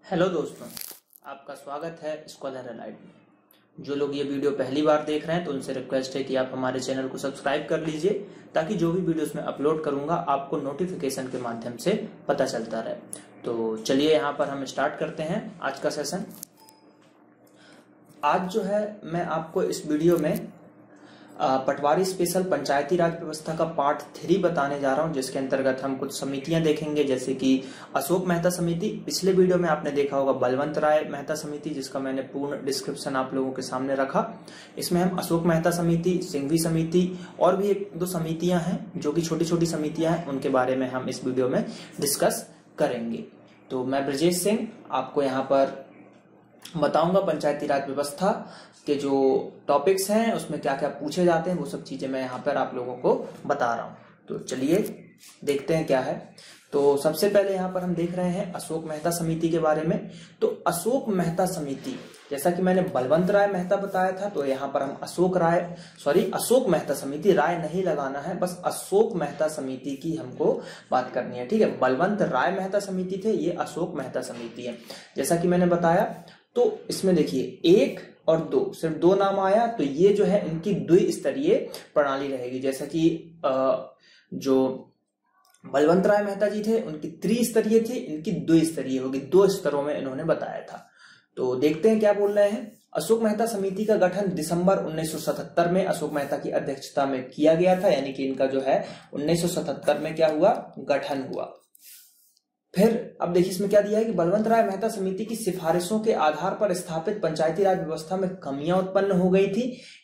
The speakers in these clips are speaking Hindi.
हेलो दोस्तों, आपका स्वागत है स्कॉलर एलाइड में। जो लोग ये वीडियो पहली बार देख रहे हैं तो उनसे रिक्वेस्ट है कि आप हमारे चैनल को सब्सक्राइब कर लीजिए ताकि जो भी वीडियोस मैं अपलोड करूंगा आपको नोटिफिकेशन के माध्यम से पता चलता रहे। तो चलिए यहाँ पर हम स्टार्ट करते हैं आज का सेशन। आज जो है मैं आपको इस वीडियो में पटवारी स्पेशल पंचायती राज व्यवस्था का पार्ट 3 बताने जा रहा हूं, जिसके अंतर्गत हम कुछ समितियां देखेंगे, जैसे कि अशोक मेहता समिति। पिछले वीडियो में आपने देखा होगा बलवंत राय मेहता समिति, जिसका मैंने पूर्ण डिस्क्रिप्शन आप लोगों के सामने रखा। इसमें हम अशोक मेहता समिति, सिंघवी समिति और भी एक दो समितियां हैं जो कि छोटी छोटी समितियां हैं, उनके बारे में हम इस वीडियो में डिस्कस करेंगे। तो मैं ब्रजेश सिंह आपको यहाँ पर बताऊंगा पंचायती राज व्यवस्था के जो टॉपिक्स हैं उसमें क्या क्या पूछे जाते हैं, वो सब चीजें मैं यहाँ पर आप लोगों को बता रहा हूँ। तो चलिए देखते हैं क्या है। तो सबसे पहले यहाँ पर हम देख रहे हैं अशोक मेहता समिति के बारे में। तो अशोक मेहता समिति, जैसा कि मैंने बलवंत राय मेहता बताया था, तो यहाँ पर हम अशोक मेहता समिति, राय नहीं लगाना है, बस अशोक मेहता समिति की हमको बात करनी है। ठीक है, बलवंत राय मेहता समिति थे, ये अशोक मेहता समिति है। जैसा कि मैंने बताया, तो इसमें देखिए 1 और 2, सिर्फ 2 नाम आया, तो ये जो है इनकी द्विस्तरीय प्रणाली रहेगी। जैसा कि जो बलवंत राय मेहता जी थे उनकी त्रिस्तरीय थी, इनकी द्विस्तरीय होगी, 2 स्तरों में इन्होंने बताया था। तो देखते हैं क्या बोल रहे हैं। अशोक मेहता समिति का गठन दिसंबर 1977 में अशोक मेहता की अध्यक्षता में किया गया था, यानी कि इनका जो है 1977 में क्या हुआ, गठन हुआ। फिर अब देखिए इसमें क्या दिया है कि बलवंत राय मेहता समिति की सिफारिशों के आधार पर स्थापित पंचायती राज व्यवस्था में कमियां उत्पन्न हो गई थी।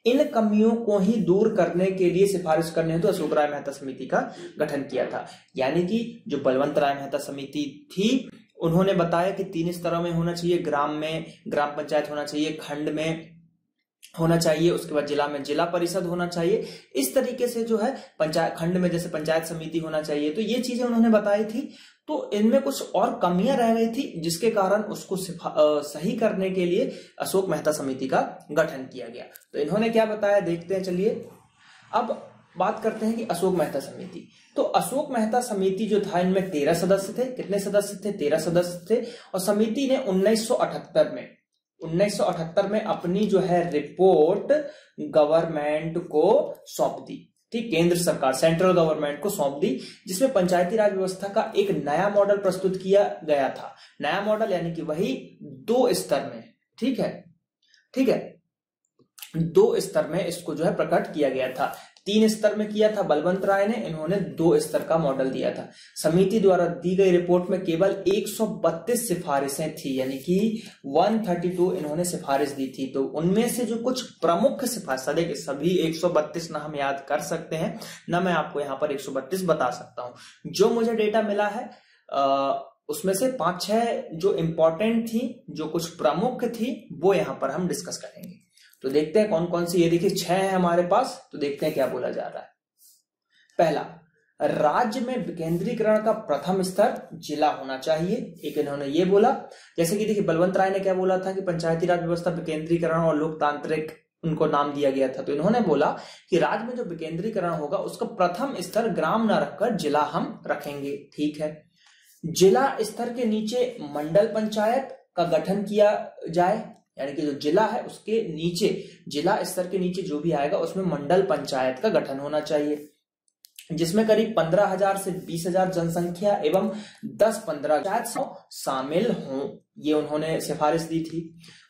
इन कमियों को ही दूर करने के लिए सिफारिश करने हेतु अशोक राय मेहता समिति का गठन किया था। यानी कि जो बलवंत राय मेहता समिति थी, उन्होंने बताया कि 3 स्तरों में होना चाहिए, ग्राम में ग्राम पंचायत होना चाहिए, खंड में होना चाहिए, उसके बाद जिला में जिला परिषद होना चाहिए। इस तरीके से जो है पंचायत खंड में जैसे पंचायत समिति होना चाहिए। तो ये चीजें उन्होंने बताई थी। तो इनमें कुछ और कमियां रह गई थी, जिसके कारण उसको सही करने के लिए अशोक मेहता समिति का गठन किया गया। तो इन्होंने क्या बताया देखते हैं। चलिए अब बात करते हैं कि अशोक मेहता समिति। तो अशोक मेहता समिति जो था, इनमें 13 सदस्य थे। कितने सदस्य थे? 13 सदस्य थे। और समिति ने 1978 में अपनी जो है रिपोर्ट गवर्नमेंट को सौंप दी। ठीक, केंद्र सरकार, सेंट्रल गवर्नमेंट को सौंप दी, जिसमें पंचायती राज व्यवस्था का एक नया मॉडल प्रस्तुत किया गया था। नया मॉडल यानी कि वही 2 स्तर में। ठीक है, 2 स्तर में इसको जो है प्रकट किया गया था। 3 स्तर में किया था बलवंत राय ने, इन्होंने 2 स्तर का मॉडल दिया था। समिति द्वारा दी गई रिपोर्ट में केवल 132 सिफारिशें थी, यानी कि 132 इन्होंने सिफारिश दी थी। तो उनमें से जो कुछ प्रमुख सिफारिश, देखिए सभी 132 ना हम याद कर सकते हैं, ना मैं आपको यहाँ पर 132 बता सकता हूं। जो मुझे डेटा मिला है उसमें से 5-6 जो इंपॉर्टेंट थी, जो कुछ प्रमुख थी, वो यहाँ पर हम डिस्कस करेंगे। तो देखते हैं कौन कौन सी। ये देखिए 6 है हमारे पास। तो देखते हैं क्या बोला जा रहा है। पहला, राज्य में विकेंद्रीकरण का प्रथम स्तर जिला होना चाहिए। एक इन्होंने ये बोला। जैसे कि देखिए बलवंत राय ने क्या बोला था कि पंचायती राज व्यवस्था विकेंद्रीकरण और लोकतांत्रिक उनको नाम दिया गया था। तो इन्होंने बोला कि राज्य में जो विकेंद्रीकरण होगा उसका प्रथम स्तर ग्राम न रखकर जिला हम रखेंगे। ठीक है, जिला स्तर के नीचे मंडल पंचायत का गठन किया जाए, यानी कि जो जिला है उसके नीचे, जिला स्तर के नीचे जो भी आएगा उसमें मंडल पंचायत का गठन होना चाहिए, जिसमें करीब 15,000 से 20,000 जनसंख्या एवं 10-15 पंचायत शामिल हों। ये उन्होंने सिफारिश दी थी।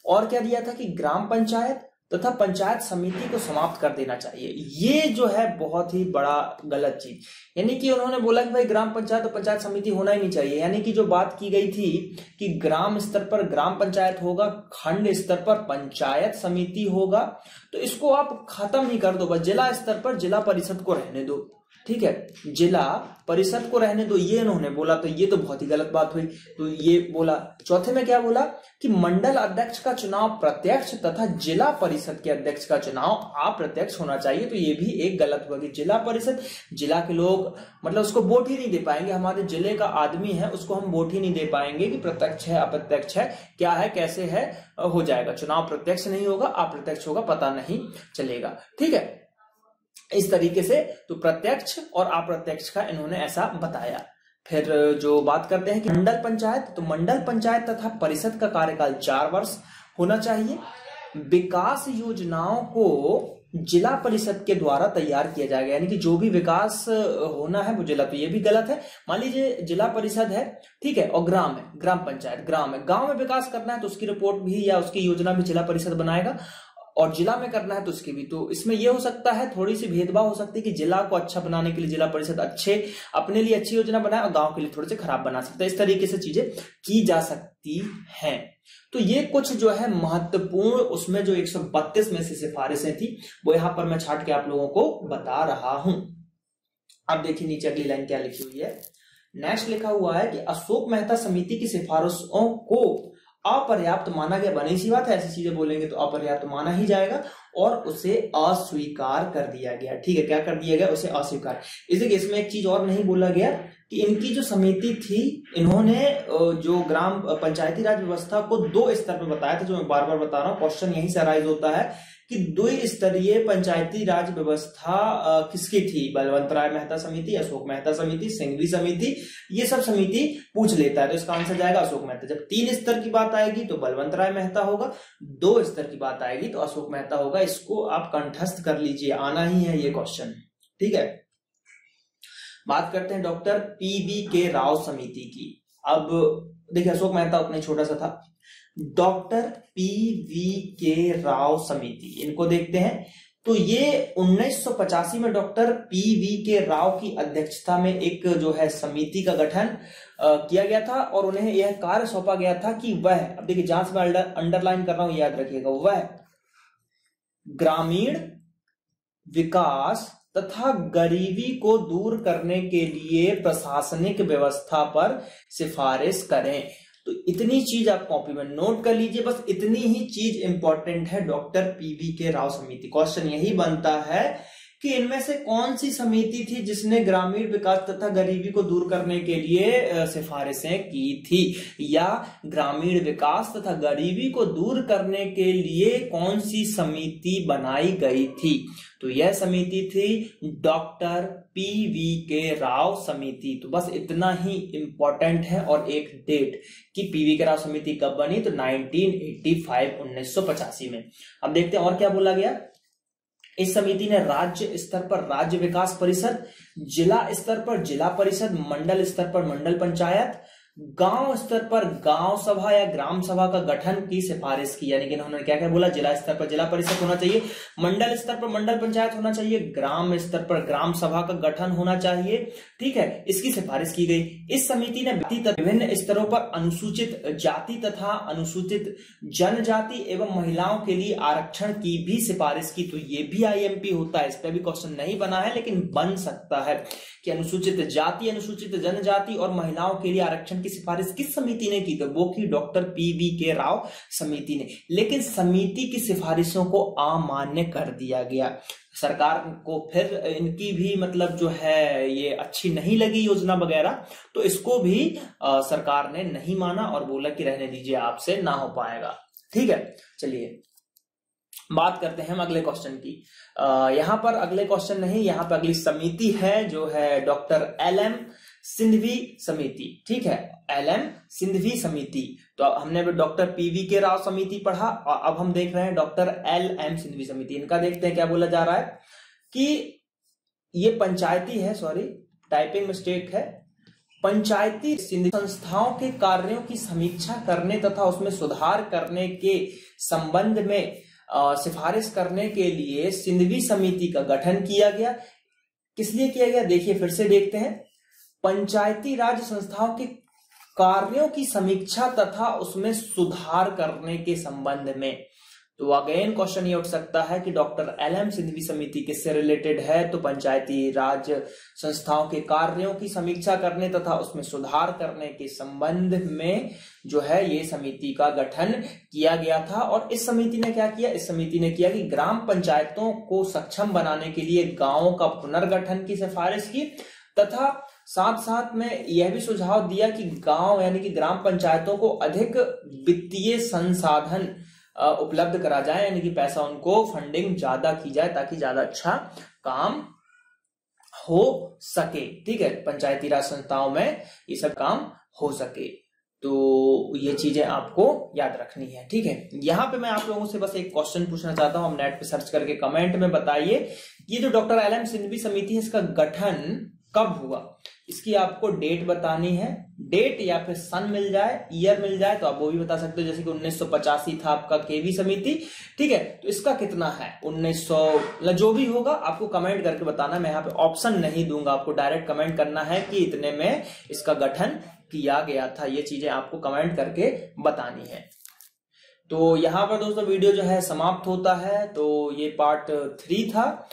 और क्या दिया था कि ग्राम पंचायत तथा पंचायत समिति को समाप्त कर देना चाहिए। ये जो है बहुत ही बड़ा गलत चीज, यानी कि उन्होंने बोला कि भाई ग्राम पंचायत और पंचायत समिति होना ही नहीं चाहिए। यानी कि जो बात की गई थी कि ग्राम स्तर पर ग्राम पंचायत होगा, खंड स्तर पर पंचायत समिति होगा, तो इसको आप खत्म ही कर दो, बस जिला स्तर पर जिला परिषद को रहने दो। ठीक है, जिला परिषद को रहने दो, ये इन्होंने बोला। तो ये तो बहुत ही गलत बात हुई। तो ये बोला। चौथे में क्या बोला कि मंडल अध्यक्ष का चुनाव प्रत्यक्ष तथा जिला परिषद के अध्यक्ष का चुनाव अप्रत्यक्ष होना चाहिए। तो ये भी एक गलत हुआ कि जिला परिषद, जिला के लोग मतलब उसको वोट ही नहीं दे पाएंगे। हमारे जिले का आदमी है, उसको हम वोट ही नहीं दे पाएंगे कि प्रत्यक्ष है अप्रत्यक्ष है, क्या है कैसे है, हो जाएगा। चुनाव प्रत्यक्ष नहीं होगा, अप्रत्यक्ष होगा, पता नहीं चलेगा। ठीक है, इस तरीके से तो प्रत्यक्ष और अप्रत्यक्ष का इन्होंने ऐसा बताया। फिर जो बात करते हैं कि मंडल पंचायत, तो मंडल पंचायत तथा परिषद का कार्यकाल 4 वर्ष होना चाहिए। विकास योजनाओं को जिला परिषद के द्वारा तैयार किया जाएगा, यानी कि जो भी विकास होना है वो जिला, तो ये भी गलत है। मान लीजिए जिला परिषद है, ठीक है, और ग्राम है, ग्राम पंचायत, ग्राम है, गांव में विकास करना है तो उसकी रिपोर्ट भी या उसकी योजना भी जिला परिषद बनाएगा, और जिला में करना है तो उसकी भी। तो इसमें यह हो सकता है, थोड़ी सी भेदभाव हो सकती है कि जिला को अच्छा बनाने के लिए जिला परिषद अपने लिए अच्छी योजना बनाए और गांव के लिए थोड़े से खराब बना सकता है। इस तरीके से चीजें की जा सकती हैं। तो ये कुछ जो है महत्वपूर्ण, उसमें जो 132 में से सिफारिशें थी वो यहां पर मैं छाट के आप लोगों को बता रहा हूं। अब देखिए नीचे अगली लाइन क्या लिखी हुई है। नेक्स्ट लिखा हुआ है कि अशोक मेहता समिति की सिफारिशों को अपर्याप्त माना गया। बनी सी बात है, ऐसी चीजें बोलेंगे तो अपर्याप्त माना ही जाएगा और उसे अस्वीकार कर दिया गया। ठीक है, क्या कर दिया गया? उसे अस्वीकार। इसलिए इसमें एक चीज और नहीं बोला गया कि इनकी जो समिति थी, इन्होंने जो ग्राम पंचायती राज व्यवस्था को 2 स्तर पर बताया था, जो मैं बार बार बता रहा हूं। क्वेश्चन यहीं से अराइज होता है कि 2 स्तरीय पंचायती राज व्यवस्था किसकी थी? बलवंतराय मेहता समिति, अशोक मेहता समिति, सिंघवी समिति, ये सब समिति पूछ लेता है, तो इसका आंसर जाएगा अशोक मेहता। जब 3 स्तर की बात आएगी तो बलवंतराय मेहता होगा, 2 स्तर की बात आएगी तो अशोक मेहता होगा। इसको आप कंठस्थ कर लीजिए, आना ही है ये क्वेश्चन। ठीक है, बात करते हैं डॉक्टर पीवी के राव समिति की। अब देखिए अशोक मेहता उतना ही छोटा सा था, डॉक्टर पीवी के राव समिति, इनको देखते हैं। तो ये 1985 में डॉक्टर पीवी के राव की अध्यक्षता में एक जो है समिति का गठन किया गया था और उन्हें यह कार्य सौंपा गया था कि वह, अब देखिए जहां से मैं अंडरलाइन कर रहा हूं याद रखिएगा, वह ग्रामीण विकास तथा गरीबी को दूर करने के लिए प्रशासनिक व्यवस्था पर सिफारिश करें। तो इतनी चीज आप कॉपी में नोट कर लीजिए, बस इतनी ही चीज इंपॉर्टेंट है डॉक्टर पीवी के राव समिति। क्वेश्चन यही बनता है कि इनमें से कौन सी समिति थी जिसने ग्रामीण विकास तथा गरीबी को दूर करने के लिए सिफारिशें की थी, या ग्रामीण विकास तथा गरीबी को दूर करने के लिए कौन सी समिति बनाई गई थी? तो यह समिति थी डॉक्टर पीवी के राव समिति। तो बस इतना ही इंपॉर्टेंट है, और एक डेट कि पीवी के राव समिति कब बनी, तो 1985 में। अब देखते हैं और क्या बोला गया। इस समिति ने राज्य स्तर पर राज्य विकास परिषद, जिला स्तर पर जिला परिषद, मंडल स्तर पर मंडल पंचायत, गांव स्तर पर गांव सभा या ग्राम सभा का गठन की सिफारिश की। यानी कि उन्होंने क्या क्या बोला, जिला स्तर पर जिला परिषद होना चाहिए, मंडल स्तर पर मंडल पंचायत होना चाहिए, ग्राम स्तर पर ग्राम सभा का गठन होना चाहिए। ठीक है, इसकी सिफारिश की गई। इस समिति ने विभिन्न स्तरों पर अनुसूचित जाति तथा अनुसूचित जनजाति एवं महिलाओं के लिए आरक्षण की भी सिफारिश की। तो ये भी आईएमपी होता है, इस पर भी क्वेश्चन नहीं बना है लेकिन बन सकता है कि अनुसूचित जाति, अनुसूचित जनजाति और महिलाओं के लिए आरक्षण की सिफारिश किस समिति ने की? तो वो की डॉक्टर पीवी के राव समिति ने। लेकिन समिति की सिफारिशों को अमान्य कर दिया गया। सरकार को फिर इनकी भी मतलब जो है ये अच्छी नहीं लगी योजना वगैरह, तो इसको भी सरकार ने नहीं माना और बोला कि रहने दीजिए, आपसे ना हो पाएगा। ठीक है, चलिए बात करते हैं हम अगले क्वेश्चन की। यहां पर अगले क्वेश्चन नहीं, यहां पर अगली समिति है जो है डॉक्टर LM सिंधवी समिति। ठीक है, LM सिंधवी समिति। तो हमने डॉक्टर पीवी के राव समिति पढ़ा और अब हम देख रहे हैं डॉक्टर LM सिंधवी समिति। इनका देखते हैं क्या बोला जा रहा है कि ये पंचायती है, सॉरी टाइपिंग मिस्टेक है, पंचायती संस्थाओं के कार्यों की समीक्षा करने तथा उसमें सुधार करने के संबंध में सिफारिश करने के लिए सिंधवी समिति का गठन किया गया। किस लिए किया गया, देखिए फिर से देखते हैं। पंचायती राज संस्थाओं के कार्यों की समीक्षा तथा उसमें सुधार करने के संबंध में। तो अगेन क्वेश्चन ये उठ सकता है कि डॉक्टर LM सिंधवी समिति किससे रिलेटेड है? तो पंचायती राज संस्थाओं के कार्यों की समीक्षा करने तथा उसमें सुधार करने के संबंध में जो है ये समिति का गठन किया गया था। और इस समिति ने क्या किया? इस समिति ने किया कि ग्राम पंचायतों को सक्षम बनाने के लिए गांवों का पुनर्गठन की सिफारिश की तथा साथ साथ में यह भी सुझाव दिया कि गांव यानी कि ग्राम पंचायतों को अधिक वित्तीय संसाधन उपलब्ध करा जाए, यानी कि पैसा उनको फंडिंग ज्यादा की जाए ताकि ज्यादा अच्छा काम हो सके। ठीक है, पंचायती राज संस्थाओं में ये सब काम हो सके, तो ये चीजें आपको याद रखनी है। ठीक है, यहाँ पे मैं आप लोगों से बस एक क्वेश्चन पूछना चाहता हूं, हम नेट पे सर्च करके कमेंट में बताइए, ये जो डॉक्टर एल.एम. सिंघवी समिति है इसका गठन कब हुआ? इसकी आपको डेट बतानी है, डेट या फिर सन मिल जाए, ईयर मिल जाए तो आप वो भी बता सकते हो, जैसे कि 1985 था आपका केवी समिति। ठीक है, तो इसका कितना है 1900, जो भी होगा आपको कमेंट करके बताना। मैं यहाँ पे ऑप्शन नहीं दूंगा, आपको डायरेक्ट कमेंट करना है कि इतने में इसका गठन किया गया था, ये चीजें आपको कमेंट करके बतानी है। तो यहाँ पर दोस्तों वीडियो जो है समाप्त होता है। तो ये पार्ट 3 था,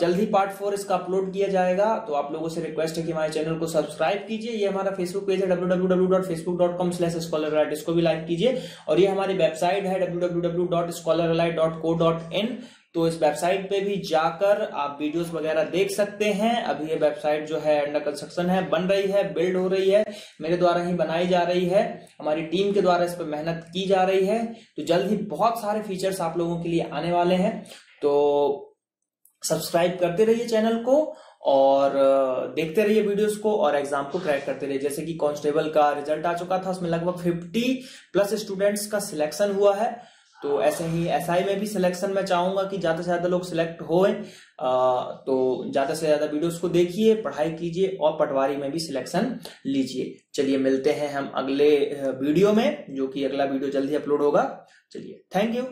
जल्द ही पार्ट 4 इसका अपलोड किया जाएगा। तो आप लोगों से रिक्वेस्ट है कि हमारे चैनल को सब्सक्राइब कीजिए, ये हमारा फेसबुक पेज है www.facebook.com/scholaralite, इसको भी लाइक कीजिए, और ये हमारी वेबसाइट है www.scholaralite.co.in। तो इस वेबसाइट पे भी जाकर आप वीडियोस वगैरह देख सकते हैं। अभी ये वेबसाइट जो है अंडर कंस्ट्रक्शन है, बन रही है, बिल्ड हो रही है, मेरे द्वारा ही बनाई जा रही है, हमारी टीम के द्वारा इस पर मेहनत की जा रही है। तो जल्द ही बहुत सारे फीचर्स आप लोगों के लिए आने वाले हैं, तो सब्सक्राइब करते रहिए चैनल को और देखते रहिए वीडियोस को और एग्जाम को क्रैक करते रहिए। जैसे कि कांस्टेबल का रिजल्ट आ चुका था, उसमें लगभग 50+ स्टूडेंट्स का सिलेक्शन हुआ है। तो ऐसे ही एसआई में भी सिलेक्शन मैं चाहूंगा कि ज्यादा से ज्यादा लोग सिलेक्ट होए, तो ज्यादा से ज्यादा वीडियोस को देखिए, पढ़ाई कीजिए और पटवारी में भी सिलेक्शन लीजिए। चलिए मिलते हैं हम अगले वीडियो में, जो कि अगला वीडियो जल्दी अपलोड होगा। चलिए, थैंक यू।